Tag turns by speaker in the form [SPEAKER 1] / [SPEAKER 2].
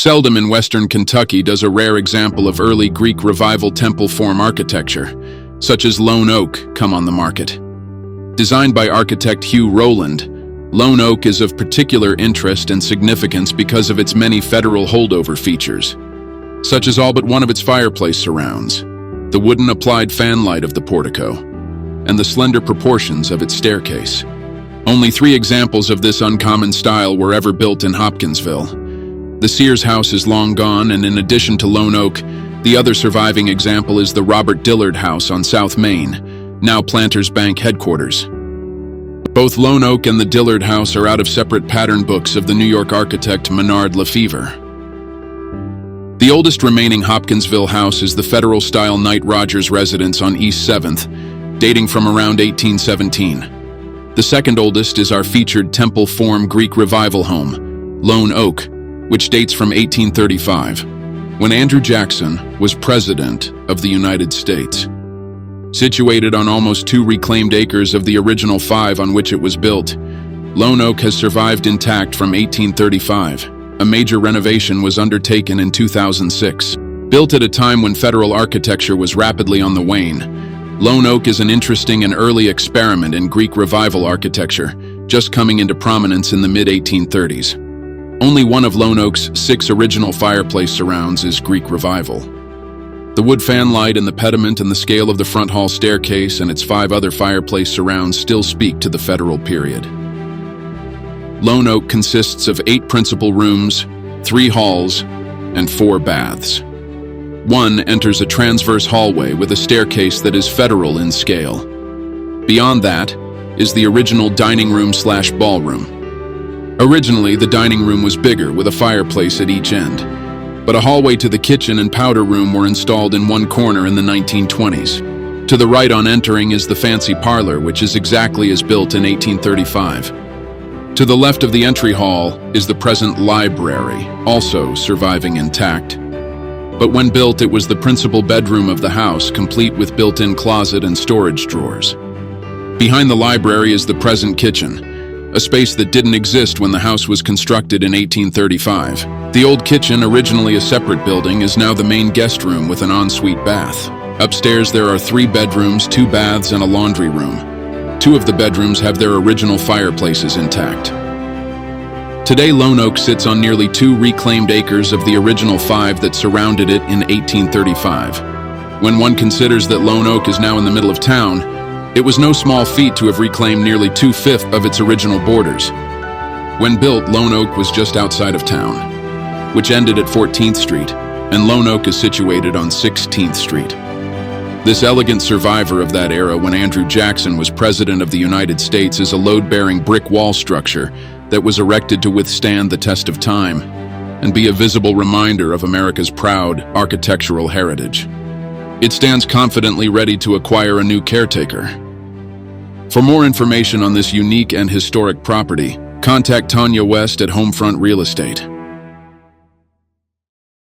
[SPEAKER 1] Seldom in western Kentucky does a rare example of early Greek Revival temple form architecture, such as Lone Oak, come on the market. Designed by architect Hugh Rowland, Lone Oak is of particular interest and significance because of its many federal holdover features, such as all but one of its fireplace surrounds, the wooden applied fanlight of the portico, and the slender proportions of its staircase. Only 3 examples of this uncommon style were ever built in Hopkinsville. The Sears house is long gone, and in addition to Lone Oak, the other surviving example is the Robert Dillard house on South Main, now Planters Bank headquarters. Both Lone Oak and the Dillard house are out of separate pattern books of the New York architect Menard Lefevre. The oldest remaining Hopkinsville house is the Federal-style Knight Rogers residence on East 7th, dating from around 1817. The second oldest is our featured temple form Greek Revival home, Lone Oak, which dates from 1835, when Andrew Jackson was President of the United States. Situated on almost 2 reclaimed acres of the original 5 on which it was built, Lone Oak has survived intact from 1835. A major renovation was undertaken in 2006. Built at a time when federal architecture was rapidly on the wane, Lone Oak is an interesting and early experiment in Greek Revival architecture, just coming into prominence in the mid-1830s. Only one of Lone Oak's 6 original fireplace surrounds is Greek Revival. The wood fanlight and the pediment and the scale of the front hall staircase and its 5 other fireplace surrounds still speak to the federal period. Lone Oak consists of 8 principal rooms, 3 halls, and 4 baths. One enters a transverse hallway with a staircase that is federal in scale. Beyond that is the original dining room/ballroom. Originally, the dining room was bigger with a fireplace at each end, but a hallway to the kitchen and powder room were installed in one corner in the 1920s. To the right on entering is the fancy parlor, which is exactly as built in 1835. To the left of the entry hall is the present library, also surviving intact. But when built, it was the principal bedroom of the house, complete with built-in closet and storage drawers. Behind the library is the present kitchen, a space that didn't exist when the house was constructed in 1835. The old kitchen, originally a separate building, is now the main guest room with an ensuite bath. Upstairs there are 3 bedrooms, 2 baths, and a laundry room. 2 of the bedrooms have their original fireplaces intact. Today, Lone Oak sits on nearly 2 reclaimed acres of the original 5 that surrounded it in 1835. When one considers that Lone Oak is now in the middle of town, it was no small feat to have reclaimed nearly 2/5 of its original borders. When built, Lone Oak was just outside of town, which ended at 14th Street, and Lone Oak is situated on 16th Street. This elegant survivor of that era when Andrew Jackson was President of the United States is a load-bearing brick wall structure that was erected to withstand the test of time and be a visible reminder of America's proud architectural heritage. It stands confidently ready to acquire a new caretaker. For more information on this unique and historic property, contact Tonja West at Homefront Real Estate.